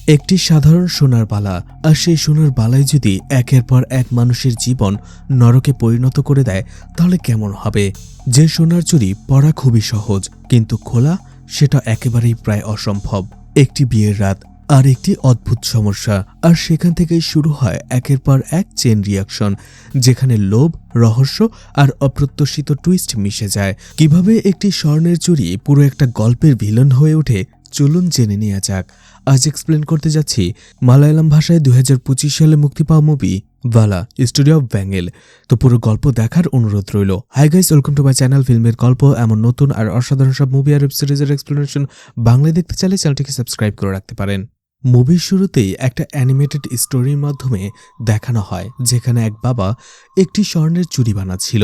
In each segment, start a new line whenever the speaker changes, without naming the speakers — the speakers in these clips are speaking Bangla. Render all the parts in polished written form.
একটি সাধারণ সোনার বালা, আর সেই সোনার বালাই যদি একের পর এক মানুষের জীবন নরকে পরিণত করে দেয় তাহলে কেমন হবে। যে সোনার চুরি পরা খুবই সহজ, কিন্তু খোলা সেটা একেবারেই প্রায় অসম্ভব। একটি বিয়ের রাত আর একটি অদ্ভুত সমস্যা, আর সেখান থেকেই শুরু হয় একের পর এক চেন রিয়াকশন, যেখানে লোভ, রহস্য আর অপ্রত্যাশিত টুইস্ট মিশে যায়। কিভাবে একটি স্বর্ণের চুরি পুরো একটা গল্পের ভিলেন হয়ে ওঠে, চলুন জেনে নেওয়া যাক। আজ এক্সপ্লেন করতে যাচ্ছি মালায়ালাম ভাষায় 2025 সালে মুক্তি পাওয়া মুভি ভালা, স্টোরি অফ ব্যাঙ্গেল। তো পুরো গল্প দেখার অনুরোধ রইল। Hi guys, welcome to my channel. ফিল্মের গল্প, এমন নতুন আর অসাধারণ সব মুভি আর ওয়েব সিরিজের এক্সপ্লেনেশন বাংলায় দেখতে চাইলে চ্যানেলটিকে সাবস্ক্রাইব করে রাখতে পারেন। মুভির শুরুতেই একটা অ্যানিমেটেড স্টোরির মাধ্যমে দেখানো হয় যেখানে এক বাবা একটি স্বর্ণের চুড়ি বানাচ্ছিল,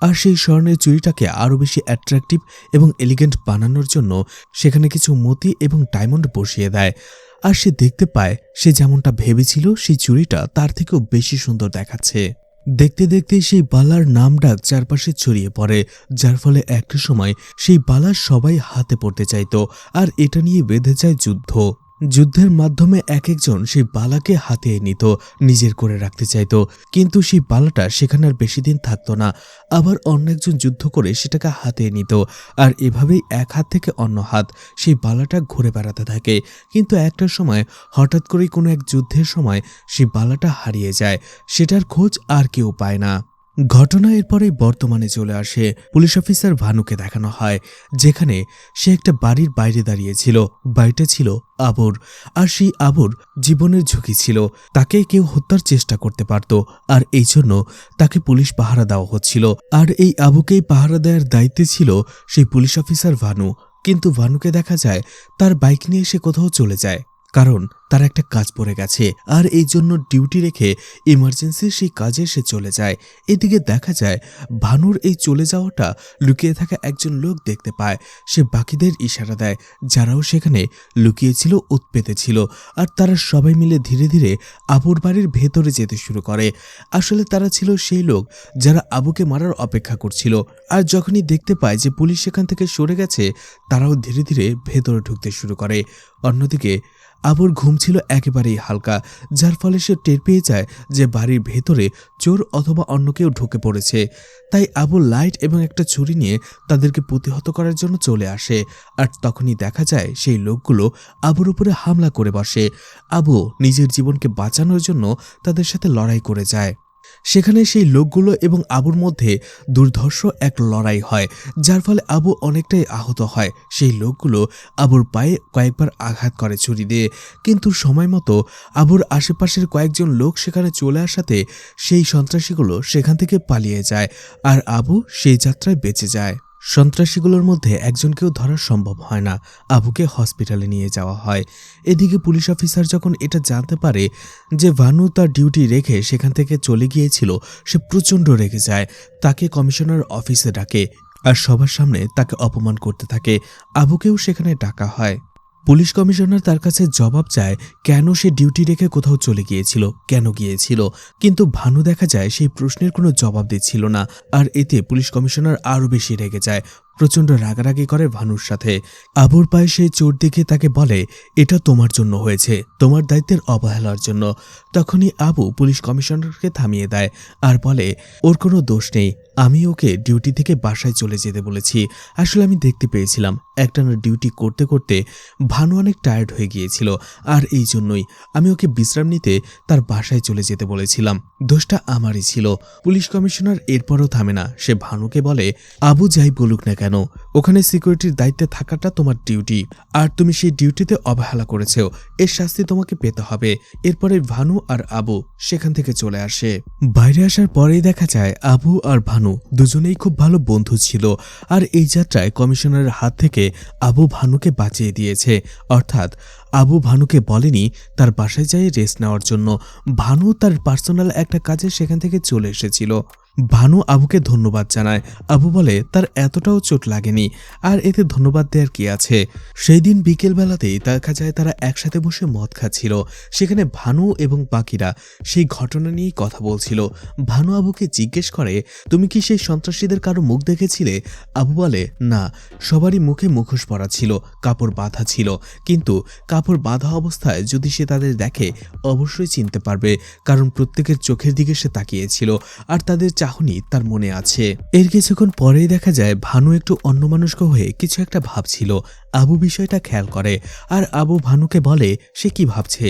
আর সেই স্বর্ণের চুড়িটাকে আরও বেশি অ্যাট্রাকটিভ এবং এলিগেন্ট বানানোর জন্য সেখানে কিছু মতি এবং ডায়মন্ড বসিয়ে দেয়। আর সে দেখতে পায় সে যেমনটা ভেবেছিল সেই চুড়িটা তার থেকেও বেশি সুন্দর দেখাচ্ছে। দেখতে দেখতে সেই বালার নাম ডাক চারপাশে ছড়িয়ে পড়ে, যার ফলে একটা সময় সেই বালার সবাই হাতে পড়তে চাইত, আর এটা নিয়ে বেঁধে যায় যুদ্ধ। যুদ্ধের মাধ্যমে এক একজন সেই বালাকে হাতিয়ে নিত, নিজের করে রাখতে চাইত, কিন্তু সেই বালাটা সেখানে আর বেশি দিন থাকতো না। আবার অন্য একজন যুদ্ধ করে সেটাকে হাতিয়ে নিত, আর এভাবেই এক হাত থেকে অন্য হাত সেই বালাটা ঘুরে বেড়াতে থাকে। কিন্তু একটা সময় হঠাৎ করেই কোনো এক যুদ্ধের সময় সেই বালাটা হারিয়ে যায়, সেটার খোঁজ আর কেউ পায় না। ঘটনা এরপরেই বর্তমানে চলে আসে। পুলিশ অফিসার ভানুকে দেখানো হয় যেখানে সে একটা বাড়ির বাইরে দাঁড়িয়েছিল। বাড়িটা ছিল আবুর, আর সেই আবুর জীবনের ঝুঁকি ছিল। তাকে কেউ হত্যার চেষ্টা করতে পারত, আর এই জন্য তাকে পুলিশ পাহারা দেওয়া হচ্ছিল। আর এই আবুকেই পাহারা দেওয়ার দায়িত্বে ছিল সেই পুলিশ অফিসার ভানু। কিন্তু ভানুকে দেখা যায় তার বাইক নিয়ে সে কোথাও চলে যায়, কারণ তার একটা কাজ পড়ে গেছে, আর এই জন্য ডিউটি রেখে ইমার্জেন্সির সেই কাজে সে চলে যায়। এদিকে দেখা যায় ভানুর এই চলে যাওয়াটা লুকিয়ে থাকা একজন লোক দেখতে পায়। সে বাকিদের ইশারা দেয় যারাও সেখানে লুকিয়েছিল, উৎপেতে ছিল, আর তারা সবাই মিলে ধীরে ধীরে আবুর বাড়ির ভেতরে যেতে শুরু করে। আসলে তারা ছিল সেই লোক যারা আবুকে মারার অপেক্ষা করছিল, আর যখনই দেখতে পায় যে পুলিশ সেখান থেকে সরে গেছে, তারাও ধীরে ধীরে ভেতরে ঢুকতে শুরু করে। অন্যদিকে আবুর ঘুম ছিল একেবারেই হালকা, যার ফলে সে টের পেয়ে যায় যে বাড়ির ভেতরে চোর অথবা অন্য কেউ ঢুকে পড়েছে। তাই আবু লাইট এবং একটা ছুরি নিয়ে তাদেরকে প্রতিহত করার জন্য চলে আসে, আর তখনই দেখা যায় সেই লোকগুলো আবুর উপরে হামলা করে বসে। আবু নিজের জীবনকে বাঁচানোর জন্য তাদের সাথে লড়াই করে যায়। সেখানে সেই লোকগুলো এবং আবুর মধ্যে দুর্ধর্ষ এক লড়াই হয়, যার ফলে আবু অনেকটাই আহত হয়। সেই লোকগুলো আবুর পায়ে কয়েকবার আঘাত করে ছুরি দিয়ে, কিন্তু সময় মতো আবুর আশেপাশের কয়েকজন লোক সেখানে চলে আসাতে সেই সন্ত্রাসীগুলো সেখান থেকে পালিয়ে যায়, আর আবু সেই যাত্রায় বেঁচে যায়। সন্ত্রাসীগুলোর মধ্যে একজনকেও ধরা সম্ভব হয় না। আবুকে হসপিটালে নিয়ে যাওয়া হয়। এদিকে পুলিশ অফিসার যখন এটা জানতে পারে যে ভানু তার ডিউটি রেখে সেখান থেকে চলে গিয়েছিল, সে প্রচণ্ড রেগে যায়। তাকে কমিশনার অফিসে ডাকে, আর সবার সামনে তাকে অপমান করতে থাকে। আবুকেও সেখানে ডাকা হয়। পুলিশ কমিশনার তার কাছে জবাব চায় কেন সে ডিউটি রেখে কোথাও চলে গিয়েছিল, কেন গিয়েছিল, কিন্তু ভানু দেখা যায় সেই প্রশ্নের কোনো জবাব দিচ্ছিল না। আর এতে পুলিশ কমিশনার আরও বেশি রেগে যায়, প্রচণ্ড রাগারাগি করে ভানুর সাথে। আবুর পায়ে সেই চোট দেখে তাকে বলে, এটা তোমার জন্য হয়েছে, তোমার দায়িত্বের অবহেলার জন্য। তখনই আবু পুলিশ কমিশনারকে থামিয়ে দেয় আর বলে, ওর কোনো দোষ নেই, আমি ওকে ডিউটি থেকে বাসায় চলে যেতে বলেছি। আসলে আমি দেখতে পেয়েছিলাম একটানা ডিউটি করতে করতে ভানু অনেক টায়ার্ড হয়ে গিয়েছিল, আর এই জন্যই আমি ওকে বিশ্রাম নিতে তার বাসায় চলে যেতে বলেছিলাম। দোষটা আমারই ছিল। পুলিশ কমিশনার এরপরও থামে না। সে ভানুকে বলে, আবু যাই বলুক না কেন, ওখানে সিকিউরিটির দায়িত্বে থাকাটা তোমার ডিউটি, আর তুমি সেই ডিউটিতে অবহেলা করেছো, এর শাস্তি তোমাকে পেতে হবে। এরপরে ভানু আর আবু সেখান থেকে চলে আসে। বাইরে আসার পরেই দেখা যায় আবু আর ভানু দুজনেই খুব ভালো বন্ধু ছিল, আর এই যাত্রায় কমিশনারের হাত থেকে আবু ভানুকে বাঁচিয়ে দিয়েছে। অর্থাৎ আবু ভানুকে বলেনি তার বাসায় যাই রেস্ট নেওয়ার জন্য। ভানু তার পার্সোনাল একটা কাজে সেখান থেকে চলে এসেছিল। ভানু আবুকে ধন্যবাদ জানায়। আবু বলে তার এতটাও চোট লাগেনি, আর এতে ধন্যবাদ দেওয়ার কি আছে। সেই দিন বিকেলবেলাতেই দেখা যায় তারা একসাথে বসে মদ খাচ্ছিল। সেখানে ভানু এবং বাকিরা সেই ঘটনা নিয়েই কথা বলছিল। ভানু আবুকে জিজ্ঞেস করে, তুমি কি সেই সন্ত্রাসীদের কারো মুখ দেখেছিলে? আবু বলে, না, সবারই মুখে মুখোশ পরা ছিল, কাপড় বাঁধা ছিল, কিন্তু কাপড় বাঁধা অবস্থায় যদি সে তাদের দেখে অবশ্যই চিনতে পারবে, কারণ প্রত্যেকের চোখের দিকে সে তাকিয়েছিল আর তাদের চাহনি তার মনে আছে। এর কিছুক্ষণ পরেই দেখা যায় ভানু একটু অন্যমনস্ক হয়ে কিছু একটা ভাবছিল। আবু বিষয়টা খেয়াল করে আর আবু ভানুকে বলে সে কি ভাবছে।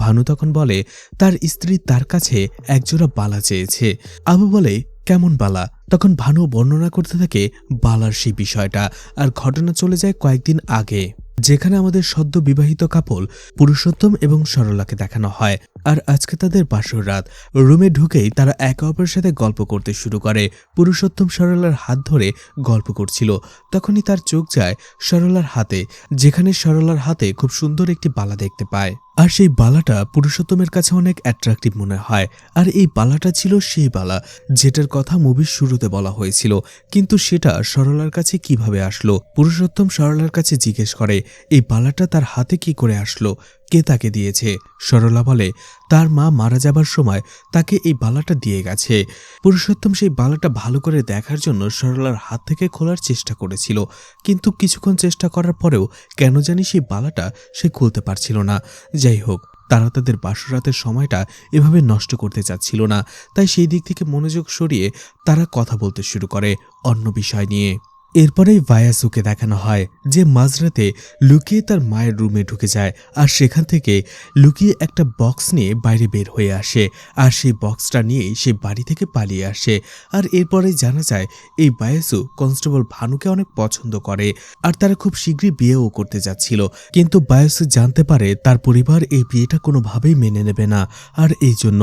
ভানু তখন বলে তার স্ত্রী তার কাছে একজোড়া বালা চেয়েছে। আবু বলে, কেমন বালা? তখন ভানু বর্ণনা করতে থাকে বালার সেই বিষয়টা। আর ঘটনা চলে যায় কয়েকদিন আগে, যেখানে আমাদের সদ্য বিবাহিত কাপল পুরুষোত্তম এবং সরলাকে দেখানো হয়। আর আজকে তাদের বাসর রাত। রুমে ঢুকেই তারা একে অপরের সাথে গল্প করতে শুরু করে। পুরুষোত্তম সরলার হাত ধরে গল্প করছিল। তখনই তার চোখ যায় সরলার হাতে, যেখানে সরলার হাতে খুব সুন্দর একটি বালা দেখতে পায়। আর সেই বালাটা পুরুষোত্তমের কাছে অনেক অ্যাট্রাকটিভ মনে হয়। আর এই বালাটা ছিল সেই বালা যেটার কথা মুভির শুরুতে বলা হয়েছিল। কিন্তু সেটা সরলার কাছে কিভাবে আসলো? পুরুষোত্তম সরলার কাছে জিজ্ঞেস করে, এই বালাটা তার হাতে কি করে আসলো? কে তাকে দিয়েছে? সরলা বলে, তার মা মারা যাবার সময় তাকে এই বালাটা দিয়ে গেছে। পুরুষোত্তম সেই বালাটা ভালো করে দেখার জন্য সরলার হাত থেকে খোলার চেষ্টা করেছিল, কিন্তু কিছুক্ষণ চেষ্টা করার পরেও কেন জানি সেই বালাটা সে খুলতে পারছিল না। যাই হোক, তারা তাদের বাসরাতের সময়টা এভাবে নষ্ট করতে চাচ্ছিল না, তাই সেই দিক থেকে মনোযোগ সরিয়ে তারা কথা বলতে শুরু করে অন্য বিষয় নিয়ে। এরপরেই ভায়াসুকে দেখানো হয় যে মাঝরাতে লুকিয়ে তার মায়ের রুমে ঢুকে যায় আর সেখান থেকে লুকিয়ে একটা বক্স নিয়ে বাইরে বের হয়ে আসে। আর সেই বক্সটা নিয়েই সে বাড়ি থেকে পালিয়ে আসে। আর এরপরেই জানা যায় এই ভায়াসু কনস্টেবল ভানুকে অনেক পছন্দ করে আর তারা খুব শীঘ্রই বিয়েও করতে যাচ্ছিল। কিন্তু ভায়াসু জানতে পারে তার পরিবার এই বিয়েটা কোনোভাবেই মেনে নেবে না। আর এই জন্য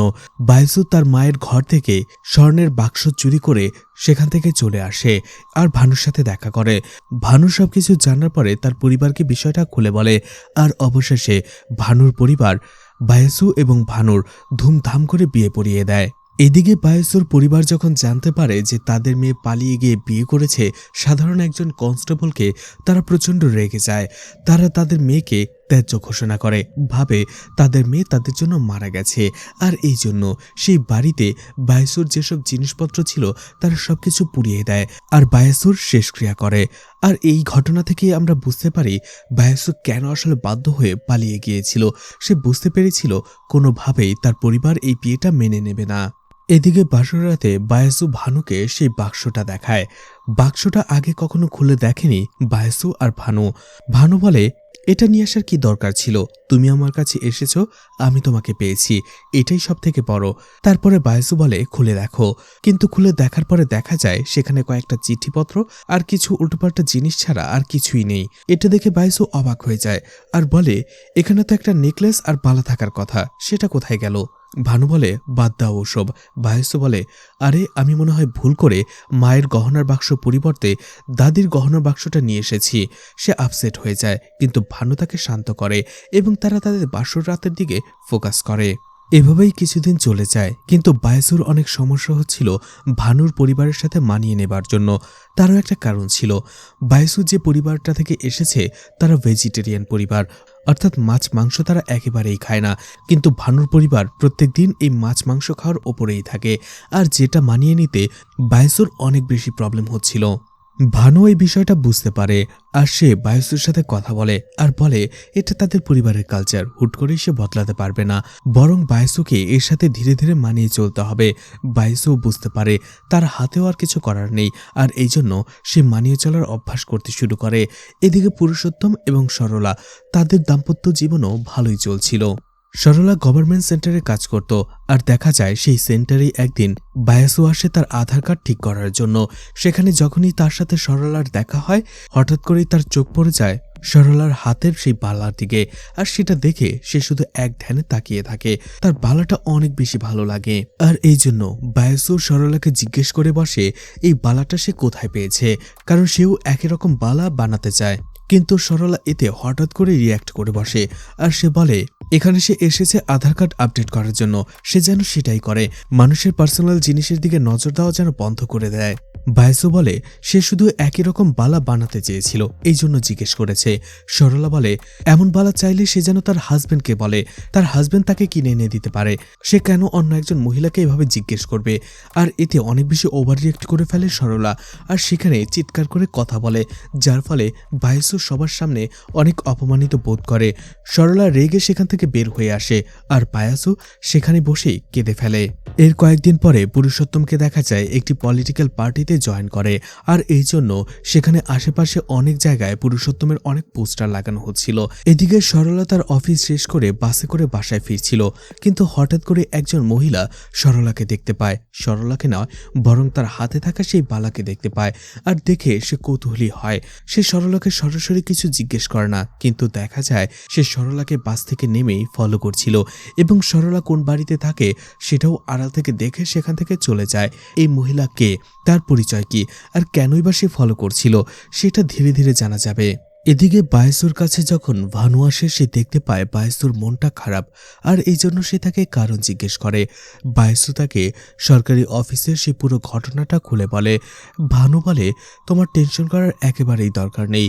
ভায়াসু তার মায়ের ঘর থেকে স্বর্ণের বাক্স চুরি করে সেখান থেকে চলে আসে আর ভানুর সাথে দেখা করে। ভানু সবকিছু জানার পরে তার পরিবারকে বিষয়টা খুলে বলে। আর অবশেষে ভানুর পরিবার বায়াসু এবং ভানুর ধুমধাম করে বিয়ে পড়িয়ে দেয়। এদিকে বায়াসুর পরিবার যখন জানতে পারে যে তাদের মেয়ে পালিয়ে গিয়ে বিয়ে করেছে সাধারণ একজন কনস্টেবলকে, তারা প্রচণ্ড রেগে যায়। তারা তাদের মেয়েকে ত্যায্য ঘোষণা করে, ভাবে তাদের মেয়ে তাদের জন্য মারা গেছে। আর এই জন্য সেই বাড়িতে বায়াসুর যেসব জিনিসপত্র ছিল তারা সবকিছু পুড়িয়ে দেয় আর বায়াসুর শেষক্রিয়া করে। আর এই ঘটনা থেকে আমরা বুঝতে পারি বায়াসু কেন আসলে বাধ্য হয়ে পালিয়ে গিয়েছিল। সে বুঝতে পেরেছিল কোনোভাবেই তার পরিবার এই বিয়েটা মেনে নেবে না। এদিকে বাসর রাতে বায়াসু ভানুকে সেই বাক্সটা দেখায়। বাক্সটা আগে কখনো খুলে দেখেনি বায়াসু আর ভানু। ভানু বলে, এটা নিয়ে আসার কি দরকার ছিল? তুমি আমার কাছে এসেছো, আমি তোমাকে পেয়েছি, এটাই সব থেকে বড়। তারপরে বায়াসু বলে, খুলে দেখো। কিন্তু খুলে দেখার পরে দেখা যায় সেখানে কয়েকটা চিঠিপত্র আর কিছু উল্টোপাল্টা জিনিস ছাড়া আর কিছুই নেই। এটা দেখে বায়াসু অবাক হয়ে যায় আর বলে, এখানে তো একটা নেকলেস আর বালা থাকার কথা, সেটা কোথায় গেল? ভানু বলে, বাদ দাও ওসব। বায়াসু বলে, আরে আমি মনে হয় ভুল করে মায়ের গহনার বাক্স পরিবর্তে দাদির গহনার বাক্সটা নিয়ে এসেছি। সে আপসেট হয়ে যায়, কিন্তু ভানু তাকে শান্ত করে এবং তারা তাদের বাসর রাতের দিকে ফোকাস করে। এভাবেই কিছুদিন চলে যায়, কিন্তু বায়াসুর অনেক সমস্যা হচ্ছিল ভানুর পরিবারের সাথে মানিয়ে নেবার জন্য। তারও একটা কারণ ছিল, বায়াসু যে পরিবারটা থেকে এসেছে তারা ভেজিটেরিয়ান পরিবার, অর্থাৎ মাছ মাংস তারা একেবারেই খায় না। কিন্তু ভানুর পরিবার প্রত্যেক দিন এই মাছ মাংস খাওয়ার ওপরেই থাকে, আর যেটা মানিয়ে নিতে বায়াসুর অনেক বেশি প্রবলেম হচ্ছিল। ভানু এই বিষয়টা বুঝতে পারে আর সে বায়াসুর সাথে কথা বলে আর বলে এটা তাদের পরিবারের কালচার, হুট করেই সে বদলাতে পারবে না, বরং বায়াসুকে এর সাথে ধীরে ধীরে মানিয়ে চলতে হবে। বায়াসুও বুঝতে পারে তার হাতেও আর কিছু করার নেই, আর এই জন্য সে মানিয়ে চলার অভ্যাস করতে শুরু করে। এদিকে পুরুষোত্তম এবং সরলা তাদের দাম্পত্য জীবনও ভালোই চলছিল। সরলা গভর্নমেন্ট সেন্টারে কাজ করত আর দেখা যায় সেই সেন্টারেই একদিন বায়াসু আসে তার আধার কার্ড ঠিক করার জন্য। সেখানে যখনই তার সাথে সরলার দেখা হয় হঠাৎ করেই তার চোখ পড়ে যায় সরলার হাতের সেই বালার দিকে। আর সেটা দেখে সে শুধু এক ধ্যানে তাকিয়ে থাকে, তার বালাটা অনেক বেশি ভালো লাগে। আর এই জন্য বায়াসু সরলাকে জিজ্ঞেস করে বসে এই বালাটা সে কোথায় পেয়েছে, কারণ সেও একই রকম বালা বানাতে চায়। কিন্তু সরলা এতে হঠাৎ করে রিয়্যাক্ট করে বসে আর সে বলে এখানে সে এসেছে আধার কার্ড আপডেট করার জন্য, সে যেন সেটাই করে, মানুষের পার্সোনাল জিনিসের দিকে নজর দেওয়া যেন বন্ধ করে দেয়। বায়সু বলে সে শুধু একই রকম বালা বানাতে চেয়েছিল, এই জন্য জিজ্ঞেস করেছে। সরলা বলে এমন বালা চাইলে সে যেন তার হাজবেন্ডকে বলে, তার হাজবেন্ড তাকে কিনে এনে দিতে পারে, সে কেন অন্য একজন মহিলাকে এভাবে জিজ্ঞেস করবে। আর এতে অনেক বেশি ওভার রিয়েক্ট করে ফেলে সরলা আর সেখানে চিৎকার করে কথা বলে, যার ফলে বায়সু সবার সামনে অনেক অপমানিত বোধ করে। সরলা রেগে সেখান থেকে বের হয়ে আসে আর বায়াসু সেখানে বসেই কেঁদে ফেলে। এর কয়েকদিন পরে পুরুষোত্তমকে দেখা যায় একটি পলিটিক্যাল পার্টিতে জয়েন করে আর এই জন্য সেখানে আশেপাশে অনেক জায়গায় পুরুষোত্তমের অনেক পোস্টার লাগানো হচ্ছিল। এদিকে সরলা তার অফিস শেষ করে বাসে করে বাসায় ফিরছিল, কিন্তু হঠাৎ করে একজন মহিলা সরলাকে দেখতে পায়। সরলাকে নয় বরং তার হাতে থাকা সেই বালাকে দেখতে পায় আর দেখে সে কৌতূহলী হয়। সে সরলাকে সরাসরি কিছু জিজ্ঞেস করে না, কিন্তু দেখা যায় সে সরলাকে বাস থেকে নেমেই ফলো করছিল এবং সরলা কোন বাড়িতে থাকে সেটাও আড়াল থেকে দেখে সেখান থেকে চলে যায়। এই মহিলা কে, তার পরিচয় কি, আর কেনই বা সে ফলো করছিল সেটা ধীরে ধীরে জানা যাবে। এদিকে বায়সুর কাছে যখন ভানু আসে সে দেখতে পায় বায়সুর মনটা খারাপ আর এই জন্য সে তাকে কারণ জিজ্ঞেস করে। বায়সু তাকে সরকারি অফিসের সে পুরো ঘটনাটা খুলে বলে। ভানু বলে তোমার টেনশন করার একেবারেই দরকার নেই,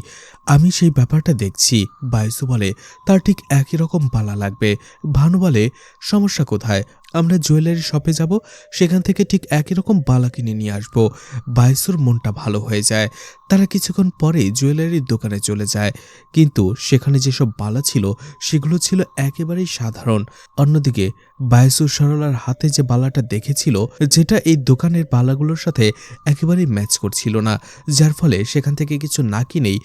আমি সেই ব্যাপারটা দেখছি। বায়সু বলে তার ঠিক একই রকম বালা লাগবে। ভানু বলে সমস্যা কোথায়, আমরা জুয়েলারি শপে যাব, সেখান থেকে ঠিক একই রকম বালা কিনে নিয়ে আসবো। বায়সুর মনটা ভালো হয়ে যায়। তারা কিছুক্ষণ পরেই জুয়েলারির দোকানে চলে যায়, কিন্তু সেখানে যেসব বালা ছিল সেগুলো ছিল একেবারেই সাধারণ। অন্যদিকে বায়সু সরলার হাতে যে বালাটা দেখেছিল যেটা এই দোকানের বালাগুলোর সাথে একেবারেই ম্যাচ করছিল না, যার ফলে সেখান থেকে কিছু না কিনেই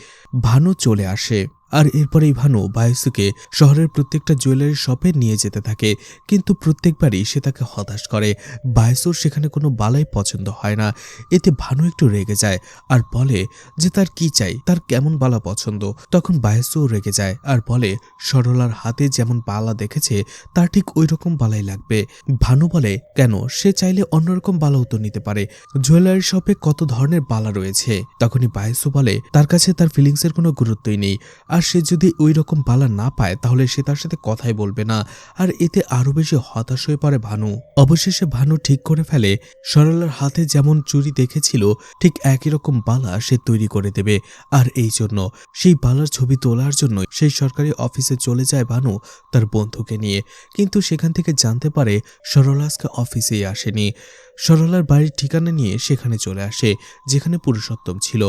ভানু চলে আসে। আর এরপরেই ভানু বায়সুকে শহরের প্রত্যেকটা জুয়েলারি শপে নিয়ে যেতে থাকে, কিন্তু প্রত্যেকবারই সে তাকে হতাশ করে। বায়সুর সেখানে কোনো বালাই পছন্দ হয় না। এতে ভানু একটু রেগে যায় আর বলে যে তার কি চাই, তার কেমন বালা পছন্দ। তখন বায়সুও রেগে যায় আর বলে সরলার হাতে যেমন বালা দেখেছে তার ঠিক ওই রকম বালাই লাগবে। ভানু বলে কেন, সে চাইলে অন্যরকম বালাও তো নিতে পারে, জুয়েলারি শপে কত ধরনের বালা রয়েছে। তখনই বায়সু বলে তার কাছে তার ফিলিংসের কোনো গুরুত্বই নেই, আর সে যদি ওই রকম বালা না পায় তাহলে সে তার সাথে কথাই বলবে না। আর এতে আরো বেশি হতাশ হয়ে পড়ে ভানু। অবশেষে ভানু ঠিক করে ফেলে সরলার হাতে যেমন চুড়ি দেখেছিল ঠিক একই রকম বালা সে তৈরি করে দেবে। আর এই জন্য সেই বালার ছবি তোলার জন্য সেই সরকারি অফিসে চলে যায় ভানু তার বন্ধুকে নিয়ে, কিন্তু সেখান থেকে জানতে পারে সরলা আজকে অফিসেই আসেনি। সরলার বাড়ির ঠিকানা নিয়ে সেখানে চলে আসে যেখানে পুরুষোত্তম ছিল।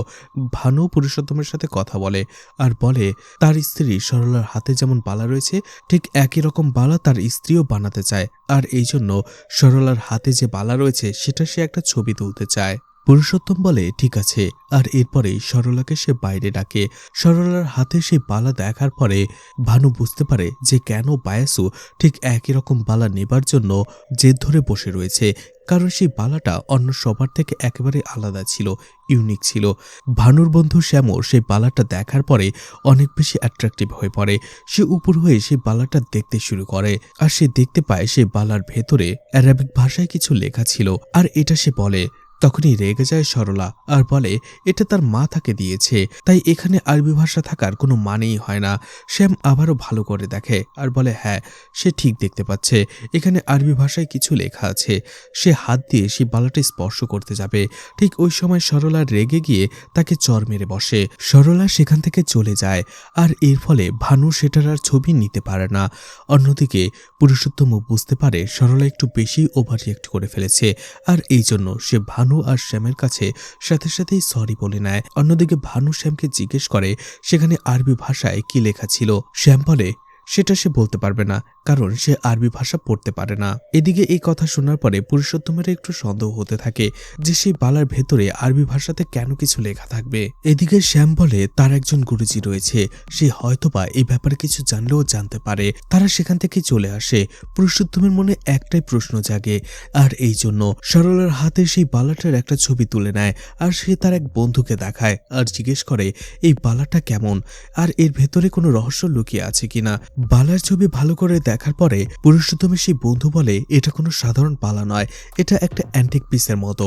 ভানু পুরুষোত্তমের সাথে কথা বলে আর বলে তার স্ত্রী সরলার হাতে যেমন বালা রয়েছে ঠিক একই রকম বালা তার স্ত্রীও বানাতে চায়, আর এই জন্য সরলার হাতে যে বালা রয়েছে সেটা সে একটা ছবি তুলতে চায়। পুরুষোত্তম বলে ঠিক আছে, আর এরপরেই সরলাকে সে বাইরে ডাকে। সরলার হাতে সেই বালা দেখার পরে ভানু বুঝতে পারে যে কেন বায়াসু ঠিক একই রকম বালা নেবার জন্য জেদ ধরে বসে রয়েছে, কারণ সেই বালাটা অন্য সবার থেকে একেবারে আলাদা ছিল, ইউনিক ছিল। ভানুর বন্ধু শ্যামও সেই বালাটা দেখার পরে অনেক বেশি অ্যাট্রাকটিভ হয়ে পড়ে। সে উপর হয়ে সেই বালাটা দেখতে শুরু করে আর সে দেখতে পায় সেই বালার ভেতরে অ্যারাবিক ভাষায় কিছু লেখা ছিল, আর এটা সে বলে। তখনই রেগে যায় সরলা আর বলে এটা তার মা তাকে দিয়েছে, তাই এখানে আরবি ভাষা থাকার কোনো মানেই হয় না। শ্যাম আবারও ভালো করে দেখে আর বলে হ্যাঁ, সে ঠিক দেখতে পাচ্ছে, এখানে আরবি ভাষায় কিছু লেখা আছে। সে হাত দিয়ে সেই বালাটা স্পর্শ করতে যাবে, ঠিক ওই সময় সরলা রেগে গিয়ে তাকে চর মেরে বসে। সরলা সেখান থেকে চলে যায় আর এর ফলে ভানু সেটার আর ছবি নিতে পারে না। অন্যদিকে পুরুষোত্তমও বুঝতে পারে সরলা একটু বেশি ওভার রিয়েক্ট করে ফেলেছে, আর এই জন্য সে ভানু আর শ্যামের কাছে সাথে সাথেই সরি বলে নেয়। অন্যদিকে ভানু শ্যামকে জিজ্ঞেস করে সেখানে আরবি ভাষায় কি লেখা ছিল। শ্যাম বলে সেটা সে বলতে পারবে না, কারণ সে আরবি ভাষা পড়তে পারে না। এদিকে এই কথা শোনার পরে পুরুষোত্তমের একটু সন্দেহ হতে থাকে যে সেই বালার ভেতরে আরবি ভাষাতে কেন কিছু লেখা থাকবে। এদিকে শ্যাম বলে তার একজন গুরুজি রয়েছে, সে হয়তোবা এই ব্যাপারে কিছু জানলেও জানতে পারে। তারা সেখান থেকে চলে আসে। পুরুষোত্তমের মনে একটাই প্রশ্ন জাগে, আর এই জন্য সরলার হাতে সেই বালাটার একটা ছবি তুলে নেয় আর সে তার এক বন্ধুকে দেখায় আর জিজ্ঞেস করে এই বালাটা কেমন আর এর ভেতরে কোনো রহস্য লুকিয়ে আছে কিনা। বালার ছবি ভালো করে দেখার পরে পুরুষোত্তমের সেই বন্ধু বলে এটা কোনো সাধারণ বালা নয়, এটা একটা অ্যান্টিক পিসের মতো,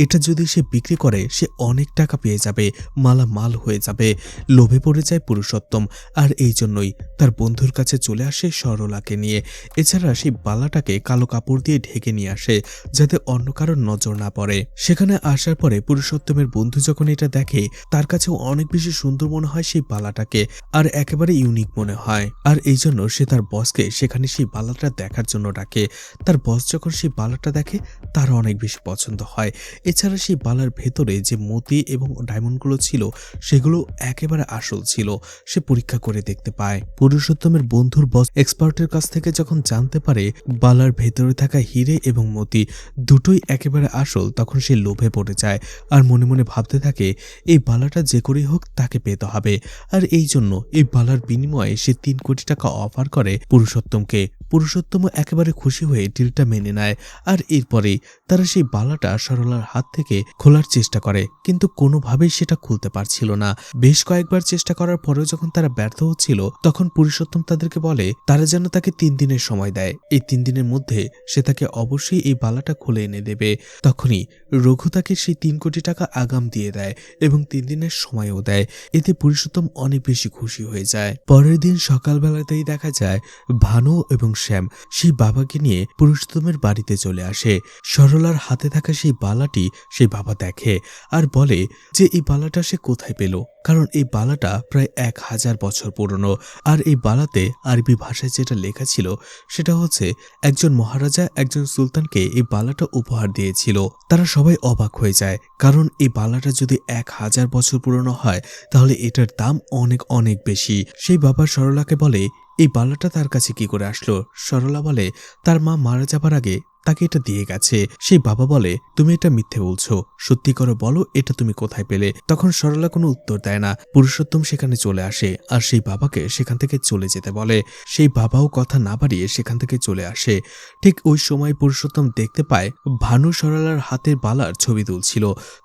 এটা যদি সে বিক্রি করে সে অনেক টাকা পেয়ে যাবে, মালামাল হয়ে যাবে। লোভে পড়ে যায় পুরুষোত্তম, আর এই জন্যই তার বন্ধুর কাছে চলে আসে সরলাকে নিয়ে। এছাড়া সেই বালাটাকে কালো কাপড় দিয়ে ঢেকে নিয়ে আসে যাতে অন্য কারোর নজর না পড়ে। সেখানে আসার পরে পুরুষোত্তমের বন্ধু যখন এটা দেখে তার কাছেও অনেক বেশি সুন্দর মনে হয় সেই বালাটাকে, আর একেবারে ইউনিক মনে হয়। আর এই জন্য সে তার বসকে সেখানে সেই বালাটা দেখার জন্য ডাকে। তার বস যখন সেই বালাটা দেখে তার অনেক বেশি পছন্দ হয়। এছাড়া সেই বালার ভেতরে যে মতি এবং ডায়মন্ডগুলো ছিল সেগুলো একেবারে আসল ছিল। সে পরীক্ষা করে দেখতে পায়। পুরুষোত্তমের বন্ধুর বস এক্সপার্টের কাছ থেকে যখন জানতে পারে বালার ভেতরে থাকা হিরে এবং মতি দুটোই একেবারে আসল, তখন সে লোভে পড়ে যায় আর মনে মনে ভাবতে থাকে এই বালাটা যে করেই হোক তাকে পেতে হবে। আর এই জন্য এই বালার বিনিময়ে সে 3 কোটি টাকা অফার করে পুরুষোত্তমকে। পুরুষোত্তমও একেবারে খুশি হয়ে ডিলটা মেনে নেয়। আর এরপরেই তারা সেই বালাটা সরলার হাত থেকে খোলার চেষ্টা করে, কিন্তু কোনোভাবেই সেটা খুলতে পারছিল না। বেশ কয়েকবার চেষ্টা করার পরেও যখন তারা ব্যর্থ হচ্ছিল তখন পুরুষোত্তম তাদেরকে বলে তারা যেন তাকে 3 দিনের সময় দেয়। এই 3 দিনের মধ্যে সে তাকে অবশ্যই এই বালাটা খুলে এনে দেবে। তখনই রঘু তাকে সেই 3 কোটি টাকা আগাম দিয়ে দেয় এবং 3 দিনের সময়ও দেয়। এতে পুরুষোত্তম অনেক বেশি খুশি হয়ে যায়। পরের দিন সকালবেলাতেই দেখা যায় ভানু এবং শ্যাম সেই বাবাকে নিয়ে পুরুষোত্তমের বাড়িতে চলে আসে। সরলার হাতে থাকা সেই বালাটি সেই বাবা দেখে আর বলে যে এই বালাটা সে কোথায় পেল, কারণ এই বালাটা প্রায় 1000 বছর পুরনো। আর এই বালাতে আরবি ভাষায় যেটা লেখা ছিল সেটা হচ্ছে একজন মহারাজা একজন সুলতানকে এই বালাটা উপহার দিয়েছিল। তারা সবাই অবাক হয়ে যায়, কারণ এই বালাটা যদি 1000 বছর পুরনো হয় তাহলে এটার দাম অনেক অনেক বেশি। সেই বাবা সরলাকে বলে এই বালাটা তার কাছে কি করে আসলো। সরলা বলে তার মা মারা যাবার আগে তাকে এটা দিয়ে গেছে। সেই বাবা বলে তুমি এটা মিথ্যে বলছো, সত্যি করে বলো এটা তুমি কোথায় পেলে। তখন সরলা কোনো উত্তর দেয় না। পুরুষোত্তম সেখানে চলে আসে আর সেই বাবাকে সেখান থেকে চলে যেতে বলে। সেই বাবাও কথা না বাড়িয়ে সেখান থেকে চলে আসে। ঠিক ওই সময় পুরুষোত্তম দেখতে পায় ভানু সরলার হাতের বালার ছবি তুলছিল।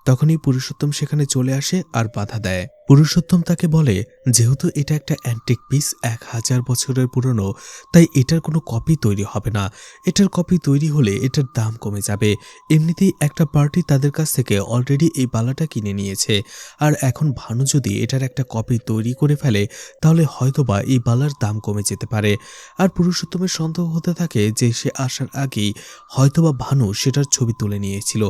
তখনই পুরুষোত্তম সেখানে চলে আসে আর বাধা দেয়। পুরুষোত্তম তাকে বলে যেহেতু এটা একটা অ্যান্টিক পিস 1000 বছরের পুরনো, তাই এটার কোনো কপি তৈরি হবে না। এটার কপি তৈরি হলে এটার দাম কমে যাবে। এমনিতেই একটা পার্টি তাদের কাছ থেকে অলরেডি এই বালাটা কিনে নিয়েছে, আর এখন ভানু যদি এটার একটা কপি তৈরি করে ফেলে তাহলে হয়তোবা এই বালার দাম কমে যেতে পারে। আর পুরুষোত্তমের সন্দেহ হতে থাকে যে সে আসার আগেই হয়তোবা ভানু সেটার ছবি তুলে নিয়েছিল,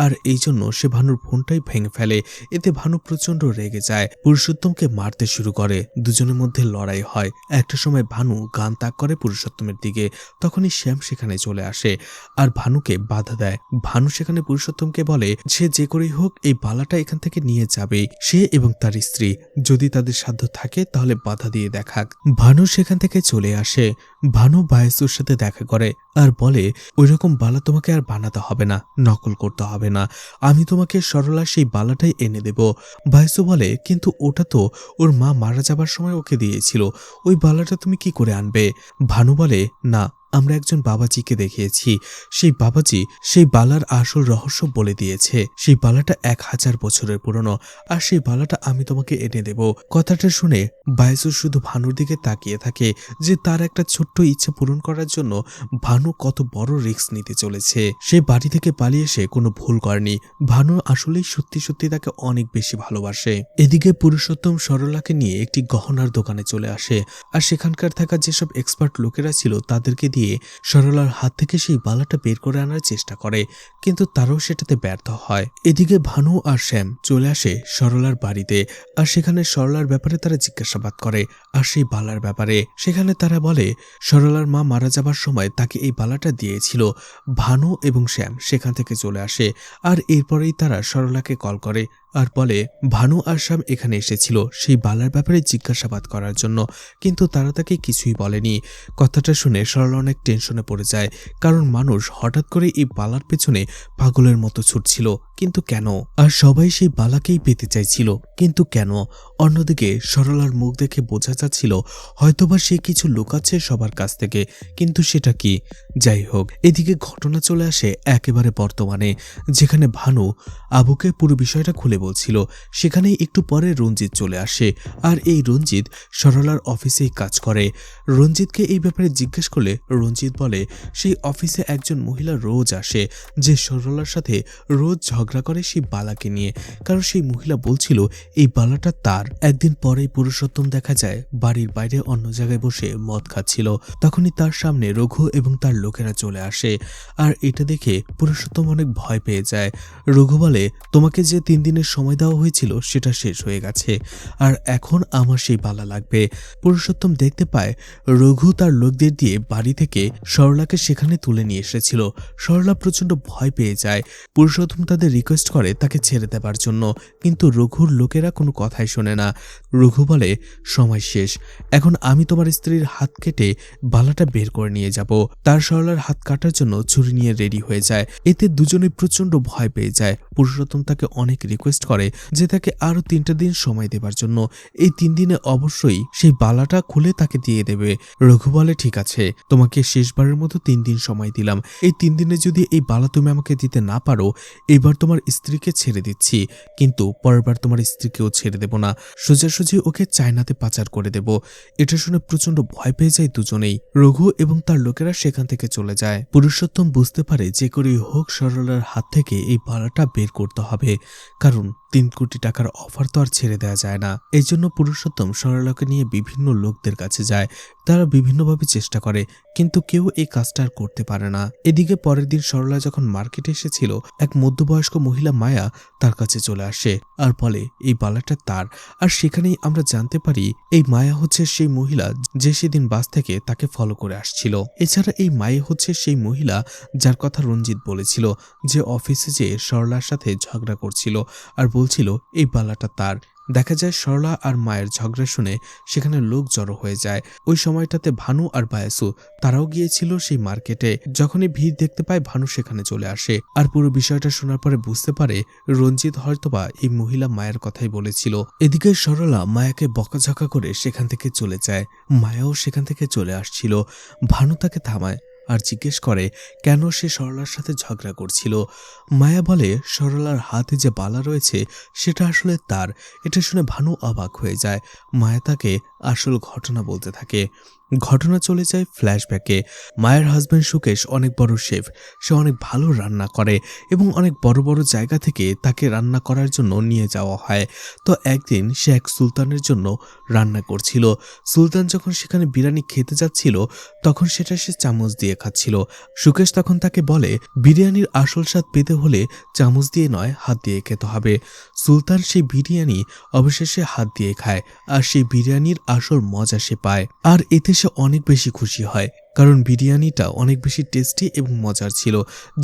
আর এই জন্য সে ভানুর ফোনটাই ভেঙে ফেলে। এতে ভানু প্রচন্ড রেগে যায়, পুরুষোত্তমকে মারতে শুরু করে। দুজনের মধ্যে লড়াই হয়। একটা সময় ভানু গান তাক করে পুরুষোত্তমের দিকে। তখনই শ্যাম সেখানে চলে আসে আর ভানুকে বাধা দেয়। ভানু সেখানে পুরুষোত্তমকে বলে সে যে করেই হোক এই বালাটা এখান থেকে নিয়ে যাবে, সে এবং তার স্ত্রী, যদি তাদের সাধ্য থাকে তাহলে বাধা দিয়ে দেখাক। ভানু সেখান থেকে চলে আসে। ভানু বায়েসুর সাথে দেখা করে আর বলে ওই রকম বালা তোমাকে আর বানাতে হবে না, নকল করতে হবে না, আমি তোমাকে সরলা সেই বালাটাই এনে দেব। বায়েসু বলে কিন্তু ওটা তো ওর মা মারা যাবার সময় ওকে দিয়েছিল, ওই বালাটা তুমি কি করে আনবে। ভানু বলে না, আমরা একজন বাবাজিকে দেখিয়েছি, সেই বাবাজি সেই বালার আসল রহস্য বলে দিয়েছে। সেই বালাটা 1000 বছরের পুরনো, আর সেই বালাটা আমি তোমাকে এনে দেব। কথাটা শুনে বায়েসু শুধু ভানুর দিকে তাকিয়ে থাকে যে তার একটা ছোট্ট ইচ্ছে পূরণ করার জন্য ভানু কত বড় রিস্ক নিতে চলেছে। সে বাড়ি থেকে পালিয়ে এসে কোনো ভুল করেনি। ভানু আসলেই সত্যি সত্যি তাকে অনেক বেশি ভালোবাসে। এদিকে পুরুষোত্তম সরলাকে নিয়ে একটি গহনার দোকানে চলে আসে আর সেখানকার থাকা যেসব এক্সপার্ট লোকেরা ছিল তাদেরকে দিয়ে সরলার হাত থেকে সেই বালাটা বের করে আনার চেষ্টা করে, কিন্তু তারাও সেটাতে ব্যর্থ হয়। এদিকে ভানু আর শ্যাম চলে আসে সরলার বাড়িতে আর সেখানে সরলার ব্যাপারে তারা জিজ্ঞাসাবাদ করে আর সেই বালার ব্যাপারে। সেখানে তারা বলে সরলার মা মারা যাবার সময় তাকে এই বালাটা দিয়েছিল। ভানু এবং শ্যাম সেখান থেকে চলে আসে আর এরপরেই তারা সরলাকে কল করে আর বলে ভানু আর শ্যাম এখানে এসেছিল সেই বালার ব্যাপারে জিজ্ঞাসাবাদ করার জন্য, কিন্তু তারা তাকে কিছুই বলেনি। কথাটা শুনে সরলা অনেক টেনশনে পড়ে যায়, কারণ মানুষ হঠাৎ করে এই বালার পেছনে পাগলের মতো ছুটছিল, কিন্তু কেন? আর সবাই সেই বালাকেই পেতে চাইছিল, কিন্তু কেন? অন্যদিকে সরলার মুখ দেখে বোঝা চাচ্ছিল হয়তোবা সে কিছু লুকাচ্ছে সবার কাছ থেকে, কিন্তু সেটা কি? যাই হোক, এদিকে ঘটনা চলে আসে একেবারে বর্তমানে, যেখানে ভানু আবুকে পুরো বিষয়টা খুলে বলছিল। সেখানেই একটু পরে রঞ্জিত চলে আসে, আর এই রঞ্জিত সরলার অফিসেই কাজ করে। রঞ্জিতকে এই ব্যাপারে জিজ্ঞেস করলে রঞ্জিত বলে সেই অফিসে একজন মহিলা রোজ আসে, যে সরলার সাথে রোজ ঝগড়া করে সেই বালাকে নিয়ে, কারণ সেই মহিলা বলছিল এই বালাটা তার। একদিন পরেই পুরুষোত্তম দেখা যায় বাড়ির বাইরে অন্য জায়গায় বসে মদ খাচ্ছিল। তখনই তার সামনে রঘু এবং তার লোকেরা চলে আসে, আর এটা দেখে পুরুষোত্তম অনেক ভয় পেয়ে যায়। রঘু বলে, তোমাকে যে 3 দিনের সময় দেওয়া হয়েছিল সেটা শেষ হয়ে গেছে, আর এখন আমার সেই বালা লাগবে। পুরুষোত্তম দেখতে পায় রঘু তার লোকদের দিয়ে বাড়ি থেকে সরলাকে সেখানে তুলে নিয়ে এসেছিল। সরলা প্রচন্ড ভয় পেয়ে যায়। পুরুষোত্তম তাদের রিকোয়েস্ট করে তাকে ছেড়ে দেবার জন্য, কিন্তু রঘুর লোকেরা কোনো কথাই শোনে না। রঘু বলে, সময় শেষ, এখন আমি তোমার স্ত্রীর হাত কেটে বালাটা বের করে নিয়ে যাব। তার সরলার হাত কাটার জন্য ছুরি নিয়ে রেডি হয়ে যায়। এতে দুজনে প্রচন্ড ভয় পেয়ে যায়। পুরুষোত্তম তাকে অনেক রিকোয়েস্ট করে যে তাকে আরো 3টা দিন সময় দেবার জন্য। এই 3 দিনে অবশ্যই সেই বালাটা খুলে তাকে দিয়ে দেবে। রঘু বলে, ঠিক আছে, তোমাকে শেষবারের মতো 3 দিন সময় দিলাম। এই 3 দিনে যদি এই বালা তুমি আমাকে দিতে না পারো, এবার তোমার স্ত্রীকে ছেড়ে দিচ্ছি, কিন্তু পরেরবার তোমার স্ত্রীকেও ছেড়ে দেব না, সোজাসুজি ওকে চায়নাতে পাচার করে দেব। এটা শুনে প্রচন্ড ভয় পেয়ে যায় দুজনেই। রঘু এবং তার লোকেরা সেখান থেকে চলে যায়। পুরুষোত্তম বুঝতে পারে যে করেই হোক সরলার হাত থেকে এই বালাটা বের করতে হবে, কারণ 3 কোটি টাকার অফার তো আর ছেড়ে দেওয়া যায় না। এই জন্য পুরুষোত্তম সরলাকে নিয়ে বিভিন্ন লোকদের কাছে যায়। তারা বিভিন্নভাবে চেষ্টা করে, কিন্তু কেউ এই কাজটা আর করতে পারে না। এদিকে পরের দিন সরলা যখন মার্কেটে এসেছিল, এক মধ্যবয়স্ক মহিলা মায়া তার কাছে চলে আসে আর বলে এই বালাটা তার। আর সেখানেই আমরা জানতে পারি এই মায়া হচ্ছে সেই মহিলা যে সেদিন বাস থেকে তাকে ফলো করে আসছিল। এছাড়া এই মায়া হচ্ছে সেই মহিলা যার কথা রঞ্জিত বলেছিল, যে অফিসে যেয়ে সরলার সাথে ঝগড়া করছিল আর বলছিল এই বালাটা তার। দেখা যায় সরলা আর মায়ের ঝগড়া শুনে সেখানে লোক জড়ো হয়ে যায়। ওই সময়টাতে ভানু আর বায়াসু তারাও গিয়েছিল সেই মার্কেটে। যখনই ভিড় দেখতে পায় ভানু সেখানে চলে আসে, আর পুরো বিষয়টা শোনার পরে বুঝতে পারে রঞ্জিত হয়তোবা এই মহিলা মায়ের কথাই বলেছিল। এদিকে সরলা মায়াকে বকাঝকা করে সেখান থেকে চলে যায়। মায়াও সেখান থেকে চলে আসছিল। ভানু তাকে থামায় আর জিজ্ঞেস করে কেন সে সরলার সাথে ঝগড়া করছিল। মায়া বলে সরলার হাতে যে বালা রয়েছে সেটা আসলে তার। এটা শুনে ভানু অবাক হয়ে যায়। মায়া তাকে আসল ঘটনা বলতে থাকে। ঘটনা চলে যায় ফ্ল্যাশব্যাকে। মায়ের হাজবেন্ড সুকেশ অনেক বড় শেফ, সে অনেক ভালো রান্না করে এবং অনেক বড় বড় জায়গা থেকে তাকে রান্না করার জন্য নিয়ে যাওয়া হয়। তো একদিন সে এক সুলতানের জন্য রান্না করছিল। সুলতান যখন সেখানে বিরিয়ানি খেতে যাচ্ছিল, তখন সেটা সে চামচ দিয়ে খাচ্ছিল। সুকেশ তখন তাকে বলে বিরিয়ানির আসল স্বাদ পেতে হলে চামচ দিয়ে নয়, হাত দিয়ে খেতে হবে। সুলতান সেই বিরিয়ানি অবশেষে হাত দিয়ে খায়, আর সেই বিরিয়ানির আসল মজা সে পায়। আর এতে সে অনেক বেশি খুশি হয়, কারণ বিরিয়ানিটা অনেক বেশি টেস্টি এবং মজার ছিল,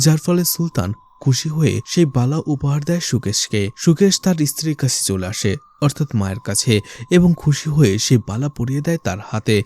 যার ফলে সুলতান খুশি হয়ে সেই বালা উপহার দেয় সুকেশকে। সুকেশ তার স্ত্রীর কাছে চলে আসে, অর্থাৎ মায়ের কাছে, এবং খুশি হয়ে সেই বালা পরিয়ে দেয় তার হাতে।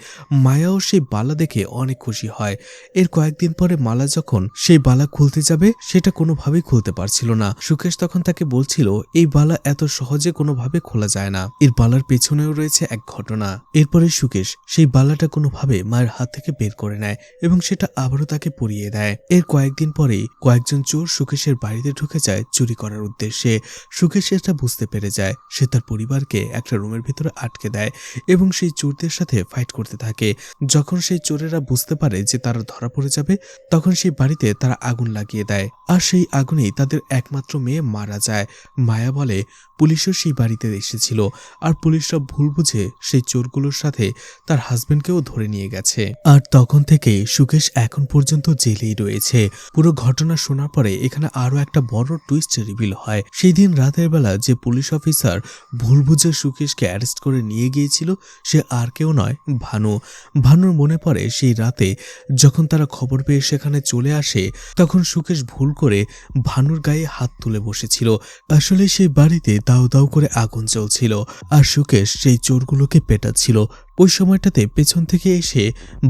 মায়াও সেই বালা দেখে অনেক খুশি হয়। এর কয়েকদিন পরে মালা যখন সেই বালা খুলতে যাবে, সেটা কোনোভাবেই খুলতে পারছিল না। সুকেশ তখন তাকে বলছিল এই বালা এত সহজে কোনোভাবে খোলা যায় না, এর বালার পেছনেও রয়েছে এক ঘটনা। এরপরে সুকেশ সেই বালাটা কোনোভাবে মায়ের হাত থেকে বের করে নেয় এবং সেটা আবারও তাকে পরিয়ে দেয়। এর কয়েকদিন পরেই কয়েকজন চোর সুকেশের বাড়িতে ঢুকে যায় চুরি করার উদ্দেশ্যে। সুকেশ এটা বুঝতে পেরে যায়। সে তার পরিবারকে একটা রুমের ভিতরে আটকে দেয় এবং সেই চোরদের সাথে ফাইট করতে থাকে। যখন সেই চোরেরা বুঝতে পারে যে তারা ধরা পড়ে যাবে, তখন সেই বাড়িতে তারা আগুন লাগিয়ে দেয়, আর সেই আগুনেই তাদের একমাত্র মেয়ে মারা যায়। মায়া বলে পুলিশও সেই বাড়িতে এসেছিল, আর পুলিশরা ভুল বুঝে সেই চোরগুলোর সাথে তার হাজবেন্ডকেও ধরে নিয়ে গেছে। আর তখন থেকে সুকেশ এখন পর্যন্ত জেলেই রয়েছে। পুরো ঘটনা শোনার পরে এখানে আরো একটা বড় টুইস্ট রিভিল হয়। সেই দিন রাতের বেলা যে পুলিশ অফিসার ভুল বুঝে সুকেশকে অ্যারেস্ট করে নিয়ে গিয়েছিল, সে আর কেউ নয়, ভানু। ভানুর মনে পড়ে সেই রাতে যখন তারা খবর পেয়ে সেখানে চলে আসে, তখন সুকেশ ভুল করে ভানুর গায়ে হাত তুলে বসেছিল। আসলে সেই বাড়িতে দাউ দাউ করে আগুন জ্বলছিল, আর সুকেশ সেই চোরগুলোকে পেটাচ্ছিল। ওই সময়টাতে পেছন থেকে এসে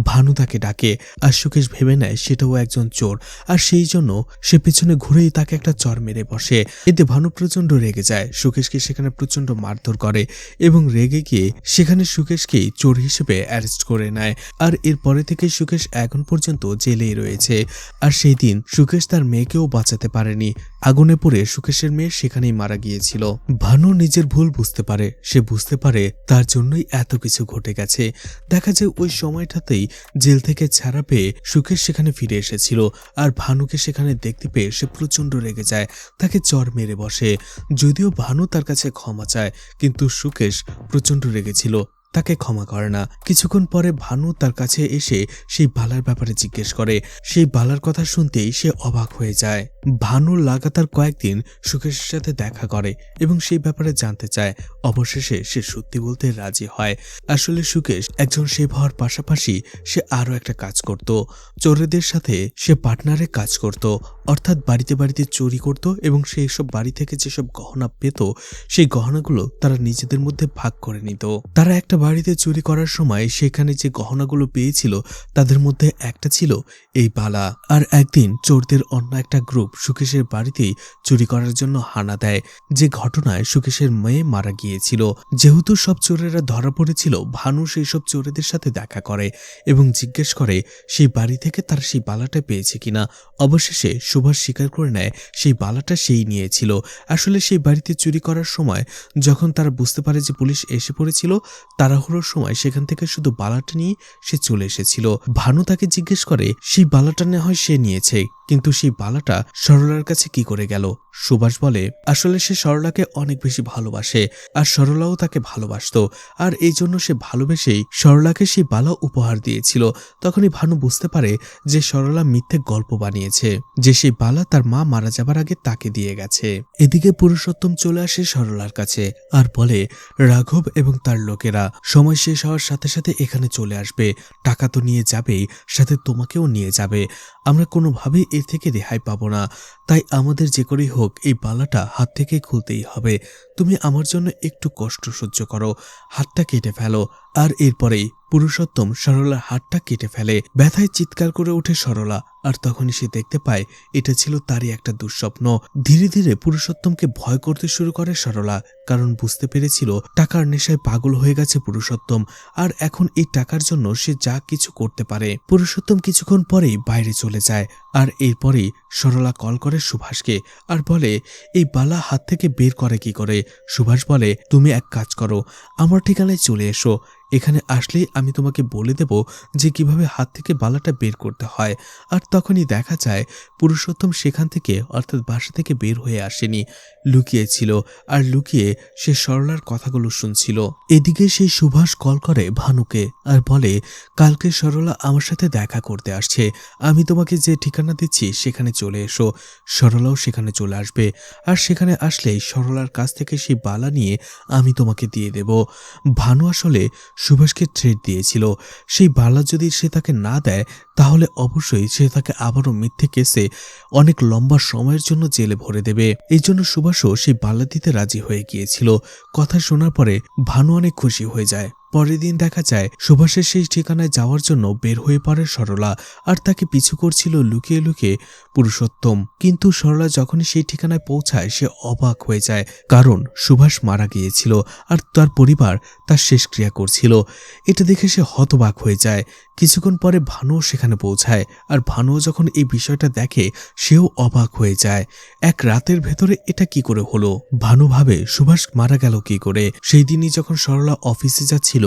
ভানু তাকে ডাকে আর সুকেশ ভেবে নেয় সেটাও একজন চোর, আর সেই জন্য সে পেছনে ঘুরেই তাকে একটা চর মেরে বসে। এতে ভানু প্রচন্ড রেগে যায়, সুকেশকে সেখানে প্রচন্ড মারধর করে এবং রেগে গিয়ে সেখানে সুকেশকেই চোর হিসেবে অ্যারেস্ট করে নেয়। আর এরপরে থেকে সুকেশ এখন পর্যন্ত জেলেই রয়েছে। আর সেই দিন সুকেশ তার মেয়েকেও বাঁচাতে পারেনি, আগুনে পড়ে সুকেশের মেয়ে সেখানেই মারা গিয়েছিল। ভানু নিজের ভুল বুঝতে পারে, সে বুঝতে পারে তার জন্যই এত কিছু ঘটে গেছে। দেখা যায় ওই সময়টাতেই জেল থেকে ছাড়া পেয়ে সুকেশ সেখানে ফিরে এসেছিল, আর ভানুকে সেখানে দেখতে পেয়ে সে প্রচন্ড রেগে যায়, তাকে চর মেরে বসে। যদিও ভানু তার কাছে ক্ষমা চায়, কিন্তু সুকেশ প্রচন্ড রেগেছিল, তাকে ক্ষমা করে না। কিছুক্ষণ পরে ভানু তার কাছে এসে সেই বালার ব্যাপারে জিজ্ঞেস করে। সেই বালার কথা শুনতেই সে অবাক হয়ে যায়। ভানু লাগাতার কয়েকদিন সুকেশের সাথে দেখা করে এবং সেই ব্যাপারে জানতে চায়। অবশেষে সে সত্যি বলতে রাজি হয়। আসলে সুকেশ একজন শেফ হওয়ার পাশাপাশি সে আরো একটা কাজ করত। চোরেদের সাথে সে পার্টনারে কাজ করত, অর্থাৎ বাড়িতে বাড়িতে চুরি করত এবং সেই সব বাড়ি থেকে যেসব গহনা পেত সেই গহনাগুলো তারা নিজেদের মধ্যে ভাগ করে নিত। তারা একটা বাড়িতে চুরি করার সময় সেখানে যে গহনাগুলো পেয়েছিল তাদের মধ্যে একটা ছিল এই বালা। আর একদিন চোরদের অন্য একটা গ্রুপ সুকেশের বাড়িতেই চুরি করার জন্য হানা দেয়, যে ঘটনায় সুকেশের মেয়ে মারা গিয়েছিল। যেহেতু সব চোরেরা ধরা পড়েছিল, ভানু সেই সব চোরেদের সাথে দেখা করে এবং জিজ্ঞেস করে সেই বাড়ি থেকে তারা সেই বালাটা পেয়েছে কিনা। অবশেষে সুভাষ স্বীকার করে নেয় সেই বালাটা সেই নিয়েছিল। আসলে সেই বাড়িতে চুরি করার সময় যখন তারা বুঝতে পারে যে পুলিশ এসে পড়েছিল, তাড়াহুড়োর সময় সেখান থেকে শুধু বালাটা নিয়ে সে চলে এসেছিল। ভানু তাকে জিজ্ঞেস করে সেই বালাটা না হয় সে নিয়েছে, কিন্তু সেই বালাটা সরলার কাছে কি করে গেল। সুভাষ বলে আসলে সে সরলাকে অনেক বেশি ভালোবাসে, আর সরলাও তাকে ভালোবাসতো, আর এই জন্য সে ভালোবেসেই সরলাকে সেই বালা উপহার দিয়েছিল। তখনই ভানু বুঝতে পারে যে সরলা মিথ্যে গল্প বানিয়েছে, যে সেই বালা তার মা মারা যাবার আগে তাকে দিয়ে গেছে। এদিকে পুরুষোত্তম চলে আসে সরলার কাছে আর বলে রাঘব এবং তার লোকেরা সময় শেষ হওয়ার সাথে সাথে এখানে চলে আসবে, টাকা তো নিয়ে যাবেই, সাথে তোমাকেও নিয়ে যাবে। আমরা কোনোভাবেই এর থেকে রেহাই পাবো না, তাই আমাদের যে করেই হোক এই বালাটা হাত থেকে খুলতেই হবে। তুমি আমার জন্য একটু কষ্ট সহ্য করো, হাতটা কেটে ফেলো। আর এরপরেই পুরুষোত্তম সরলার হাতটা কেটে ফেলে। ব্যথায় চিৎকার করে ওঠে সরলা, আর তখনই সে দেখতে পায় এটা ছিল তারই একটা দুঃস্বপ্ন। ধীরে ধীরে পুরুষোত্তমকে ভয় করতে শুরু করে সরলা, কারণ বুঝতে পেরেছিল টাকার নেশায় পাগল হয়ে গেছে পুরুষোত্তম, আর এখন এই টাকার জন্য সে যা কিছু করতে পারে। পুরুষোত্তম কিছুক্ষণ পরেই বাইরে চলে যায়, আর এরপরেই সরলা কল করে সুভাষকে আর বলে এই বালা হাত থেকে বের করে কি করে। সুভাষ বলে তুমি এক কাজ করো, আমার ঠিকানায় চলে এসো, এখানে আসলেই আমি তোমাকে বলে দেব যে কিভাবে হাত থেকে বালাটা বের করতে হয়। আর তখনই দেখা যায় পুরুষোত্তম সেখান থেকে অর্থাৎ বাসা থেকে বের হয়ে আসেনি, লুকিয়েছিল, আর লুকিয়ে সে সরলার কথাগুলো শুনছিল। এদিকে সেই সুভাষ কল করে ভানুকে আর বলে কালকে সরলা আমার সাথে দেখা করতে আসছে, আমি তোমাকে যে ঠিকানা দিচ্ছি সেখানে চলে এসো। সরলাও সেখানে চলে আসবে, আর সেখানে আসলেই সরলার কাছ থেকে সেই বালা নিয়ে আমি তোমাকে দিয়ে দেব। ভানু আসলে সুভাষকে থ্রেট দিয়েছিল, সেই বালা যদি সে তাকে না দেয় তাহলে অবশ্যই সে তাকে আবারও মিথ্যে কেসে অনেক লম্বা সময়ের জন্য জেলে ভরে দেবে। এই জন্য সুভাষও সেই বালা দিতে রাজি হয়ে গিয়েছিল। কথা শোনার পরে ভানু অনেক খুশি হয়ে যায়। পরের দিন দেখা যায় সুভাষের সেই ঠিকানায় যাওয়ার জন্য বের হয়ে পড়ে সরলা, আর তাকে পিছু করছিল লুকিয়ে লুকিয়ে পুরুষোত্তম। কিন্তু সরলা যখনই সেই ঠিকানায় পৌঁছায় সে অবাক হয়ে যায়, কারণ সুভাষ মারা গিয়েছিল আর তার পরিবার তার শেষক্রিয়া করছিল। এটা দেখে সে হতবাক হয়ে যায়। কিছুক্ষণ পরে ভানুও সেখানে পৌঁছায়, আর ভানুও যখন এই বিষয়টা দেখে সেও অবাক হয়ে যায়। এক রাতের ভেতরে এটা কি করে হলো। ভানু ভাবে সুভাষ মারা গেল কি করে। সেই দিনই যখন সরলা অফিসে যাচ্ছিল,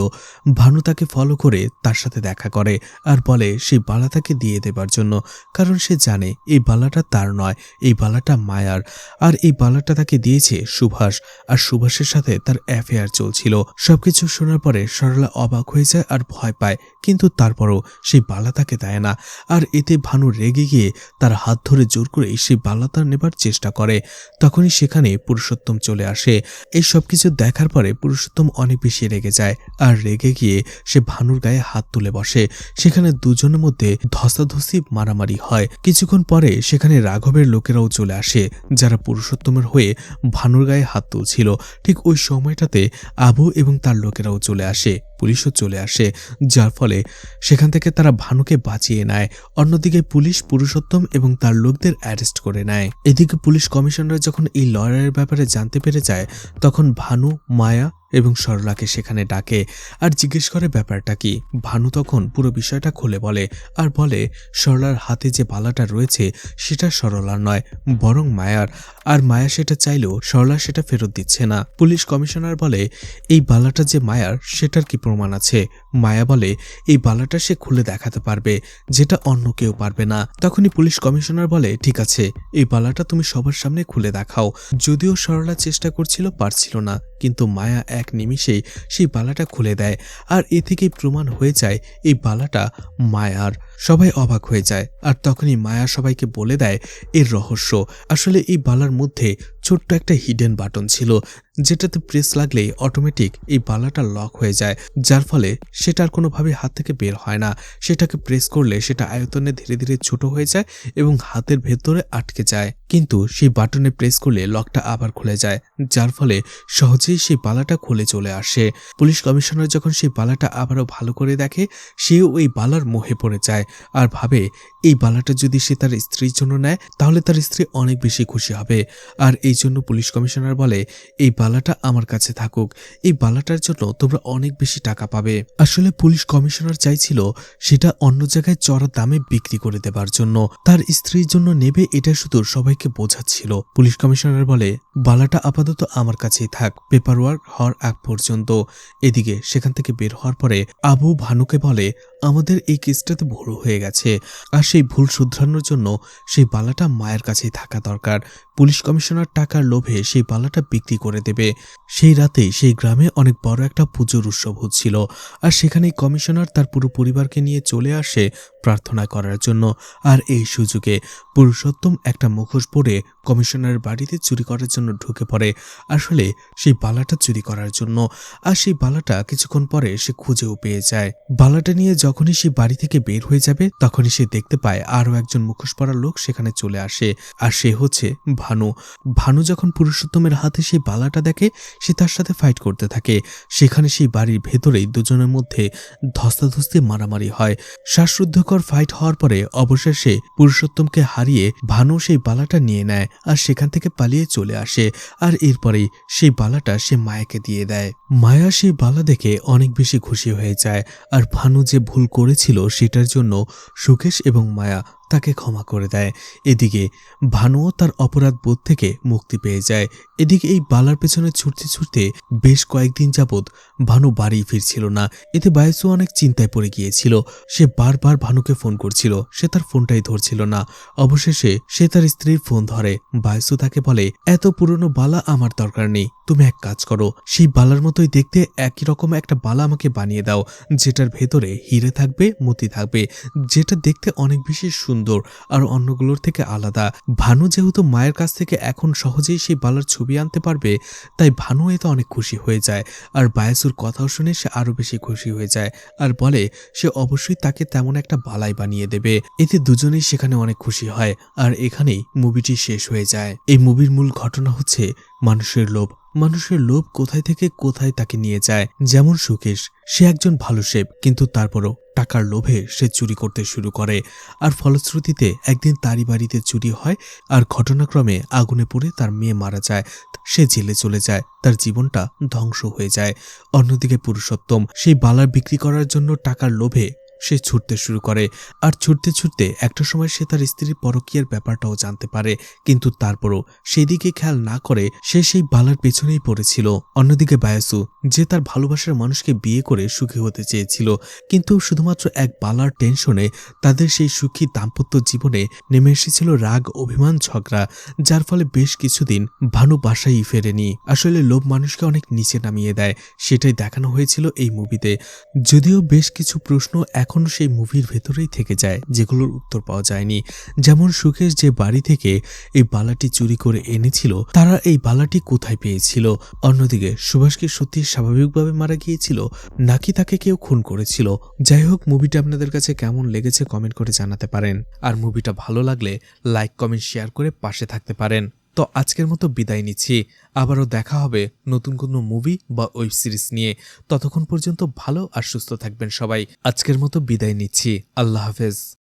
ভানু তাকে ফলো করে তার সাথে দেখা করে আর বলে সেই বালা তাকে দিয়ে দেবার জন্য, কারণ সে জানে এই বালাটা তার নয়, এই বালাটা মায়ার, আর এই বালাটা তাকে দিয়েছে সুভাষ, আর সুভাষের সাথে তার অ্যাফেয়ার চলছিল। সবকিছু শোনার পরে সরলা অবাক হয়ে যায় আর ভয় পায়, কিন্তু তারপরও সেই বালা তাকে দেয় না। আর এতে ভানু রেগে গিয়ে তার হাত ধরে জোর করে সেই বালা তার নেবার চেষ্টা করে। তখনই সেখানে পুরুষোত্তম চলে আসে। এই সবকিছু দেখার পরে পুরুষোত্তম অনেক বেশি রেগে যায়, আর রেগে গিয়ে সে ভানুর গায়ে হাত তুলে বসে। সেখানে দুজনের মধ্যে ধস্তাধস্তি মারামারি হয়। কিছুক্ষণ পরে সেখানে রাঘবের লোকেরাও চলে আসে, যারা পুরুষোত্তমের হয়ে ভানুর গায়ে হাত তুলছিল। ঠিক ওই সময়টাতে আবু এবং তার লোকেরাও চলে আসে। পুলিশও চলে আসে, যার ফলে সেখান থেকে তারা ভানুকে বাঁচিয়ে নেয়। অন্যদিকে পুলিশ পুরুষোত্তম এবং তার লোকদের অ্যারেস্ট করে নেয়। এদিকে পুলিশ কমিশনার যখন এই লয়ারের ব্যাপারে জানতে পেরে যায়, তখন ভানু, মায়া এবং সরলাকে সেখানে ডাকে আর জিজ্ঞেস করে ব্যাপারটা কি। ভানু তখন পুরো বিষয়টা খুলে বলে আর বলে সরলার হাতে যে বালাটা রয়েছে সেটা সরলার নয়, বরং মায়ার। আর মায়া সেটা চাইলেও সরলা সেটা ফেরত দিচ্ছে না। পুলিশ কমিশনার বলে এই বালাটা যে মায়ার সেটার কি প্রমাণ আছে? মায়া বলে এই বালাটা সে খুলে দেখাতে পারবে, যেটা অন্য কেউ পারবে না। তখনই পুলিশ কমিশনার বলে ঠিক আছে, এই বালাটা তুমি সবার সামনে খুলে দেখাও। যদিও সরলা চেষ্টা করছিল, পারছিল না, কিন্তু মায়া এক নিমিষেই সেই বালাটা খুলে দেয় আর এ থেকেই প্রমাণ হয়ে যায় এই বালাটা মায়ার। সবাই অবাক হয়ে যায় আর তখনই মায়া সবাইকে বলে দেয় এর রহস্য। আসলে এই বালার মধ্যে ছোট্ট একটা হিডেন বাটন ছিল, যেটাতে প্রেস লাগলেই অটোমেটিক এই বালাটা লক হয়ে যায়, যার ফলে সেটা আর কোনোভাবে হাত থেকে বের হয় না। সেটাকে প্রেস করলে সেটা আয়তনে ধীরে ধীরে ছোট হয়ে যায় এবং হাতের ভেতরে আটকে যায়, কিন্তু সেই বাটনে প্রেস করলে লকটা আবার খুলে যায়, যার ফলে সহজেই সেই বালাটা খুলে চলে আসে। পুলিশ কমিশনার যখন সেই বালাটা আবারও ভালো করে দেখে, সেও ওই বালার মোহে পড়ে যায় আর ভাবে এই বালাটা যদি সে তার স্ত্রীর জন্য নেয় তাহলে তার স্ত্রী অনেক বেশি খুশি হবে। আর এই জন্য পুলিশ কমিশনার বলে এই বালাটা আমার কাছে থাকুক, এই বালাটার জন্য তোমরা অনেক বেশি টাকা পাবে। আসলে পুলিশ কমিশনার চাইছিল সেটা অন্য জায়গায় চড়া দামে বিক্রি করে দেবার জন্য, তার স্ত্রীর জন্য নেবে এটা শুধু সবাইকে বোঝাচ্ছিল। পুলিশ কমিশনার বলে বালাটা আপাতত আমার কাছেই থাক, পেপার ওয়ার্ক হওয়ার আগ পর্যন্ত। এদিকে সেখান থেকে বের হওয়ার পরে আবু ভানুকে বলে আমাদের এই কেসটাতে ভুল হয়ে গেছে আর সেই ভুল শুধরানোর জন্য সেই বালাটা মায়ের কাছেই থাকা দরকার। পুলিশ কমিশনার টাকার লোভে সেই বালাটা বিক্রি করে দেবে। সেই রাতেই সেই গ্রামে অনেক বড় একটা পুজোর উৎসব হচ্ছিল আর সেখানেই কমিশনার তার পুরো পরিবারকে নিয়ে চলে আসে প্রার্থনা করার জন্য। আর এই সুযোগে পুরুষোত্তম একটা মুখোশ পরে কমিশনারের বাড়িতে চুরি করার জন্য ঢুকে পড়ে, আসলে সেই বালাটা চুরি করার জন্য। আর সেই বালাটা কিছুক্ষণ পরে সে খুঁজেও পেয়ে যায়। বালাটা নিয়ে যখনই সে বাড়ি থেকে বের হয়ে যাবে তখনই সে দেখতে পায় আরও একজন মুখোশ পরা লোক সেখানে চলে আসে, আর সে হচ্ছে ভানু। ভানু যখন পুরুষোত্তমের হাতে সেই বালাটা দেখে সে তার সাথে ফাইট করতে থাকে। সেখানে সেই বাড়ির ভেতরেই দুজনের মধ্যে ধস্তাধস্তি মারামারি হয়। শ্বাসরুদ্ধকর ফাইট হওয়ার পরে অবশেষে পুরুষোত্তমকে হারিয়ে ভানু সেই বালাটা নিয়ে নেয় আর সেখান থেকে পালিয়ে চলে আসে। আর এরপরেই সেই বালাটা সে মায়াকে দিয়ে দেয়। মায়া সেই বালা দেখে অনেক বেশি খুশি হয়ে যায় আর ভানু যে ভুল করেছিল সেটার জন্য সুকেশ এবং মায়া তাকে ক্ষমা করে দেয়। এদিকে ভানুও তার অপরাধ বোধ থেকে মুক্তি পেয়ে যায়। এদিকে এই বালার পেছনে ছুটতে ছুটতে বেশ কয়েকদিন যাবৎ ভানু বাড়ি ফিরছিল না। এতে বায়সু অনেক চিন্তায় পড়ে গিয়েছিল। সে বারবার ভানুকে ফোন করছিল, সে তার ফোনটাই ধরছিল না। অবশেষে সে তার স্ত্রীর ফোন ধরে। বায়সু তাকে বলে এত পুরনো বালা আমার দরকার নেই, তুমি এক কাজ করো, সেই বালার মতোই দেখতে একই রকম একটা বালা আমাকে বানিয়ে দাও, যেটার ভেতরে হিরে থাকবে, মতি থাকবে, যেটা দেখতে অনেক বেশি সুন্দর আর অন্যগুলোর থেকে আলাদা। ভানু যেহেতু মায়ের কাছ থেকে এখন সহজেই সেই বালার ছবি আনতে পারবে, তাই ভানু এতে অনেক খুশি হয়ে যায়। আর বায়াসুর কথাও শুনে সে আরো বেশি খুশি হয়ে যায় আর বলে সে অবশ্যই তাকে তেমন একটা বালাই বানিয়ে দেবে। এতে দুজনেই সেখানে অনেক খুশি হয় আর এখানেই মুভিটি শেষ হয়ে যায়। এই মুভির মূল ঘটনা হচ্ছে মানুষের লোভ। মানুষের লোভ কোথায় থেকে কোথায় তাকে নিয়ে যায়। যেমন সুকেশ, সে একজন ভালো শেফ, কিন্তু তারপরও টাকার লোভে সে চুরি করতে শুরু করে আর ফলশ্রুতিতে একদিন তারই বাড়িতে চুরি হয় আর ঘটনাক্রমে আগুনে পুড়ে তার মেয়ে মারা যায়। সে জেলে চলে যায়, তার জীবনটা ধ্বংস হয়ে যায়। অন্যদিকে পুরুষোত্তম সেই বালার বিক্রি করার জন্য টাকার লোভে সে ছুটতে শুরু করে আর ছুটতে ছুটতে একটা সময় সে তার স্ত্রীর পরকীয়ার ব্যাপারটাও জানতে পারে, কিন্তু তারপরও সেদিকে খেয়াল না করে সে সেই বালার পেছনেই পড়েছিল। অন্যদিকে বায়াসু, যে তার ভালোবাসার মানুষকে বিয়ে করে সুখী হতে চেয়েছিল, কিন্তু শুধুমাত্র এক বালার টেনশনে তাদের সেই সুখী দাম্পত্য জীবনে নেমে এসেছিল রাগ, অভিমান, ঝগড়া, যার ফলে বেশ কিছুদিন ভানু বাসায় ফেরেনি। আসলে লোভ মানুষকে অনেক নিচে নামিয়ে দেয়, সেটাই দেখানো হয়েছিল এই মুভিতে। যদিও বেশ কিছু প্রশ্ন এখনো সেই মুভির ভেতরেই থেকে যায়, যেগুলোর উত্তর পাওয়া যায়নি। যেমন সুকেশ যে বাড়ি থেকে এই বালাটি চুরি করে এনেছিল, তারা এই বালাটি কোথায় পেয়েছিল? অন্যদিকে সুভাষ কি সত্যি স্বাভাবিকভাবে মারা গিয়েছিল নাকি তাকে কেউ খুন করেছিল? যাই হোক, মুভিটা আপনাদের কাছে কেমন লেগেছে কমেন্ট করে জানাতে পারেন। আর মুভিটা ভালো লাগলে লাইক, কমেন্ট, শেয়ার করে পাশে থাকতে পারেন। তো আজকের মতো বিদায় নিচ্ছি। আবারও দেখা হবে নতুন কোনো মুভি বা ওয়েব সিরিজ নিয়ে। ততক্ষণ পর্যন্ত ভালো আর সুস্থ থাকবেন সবাই। আজকের মতো বিদায় নিচ্ছি। আল্লাহ হাফেজ।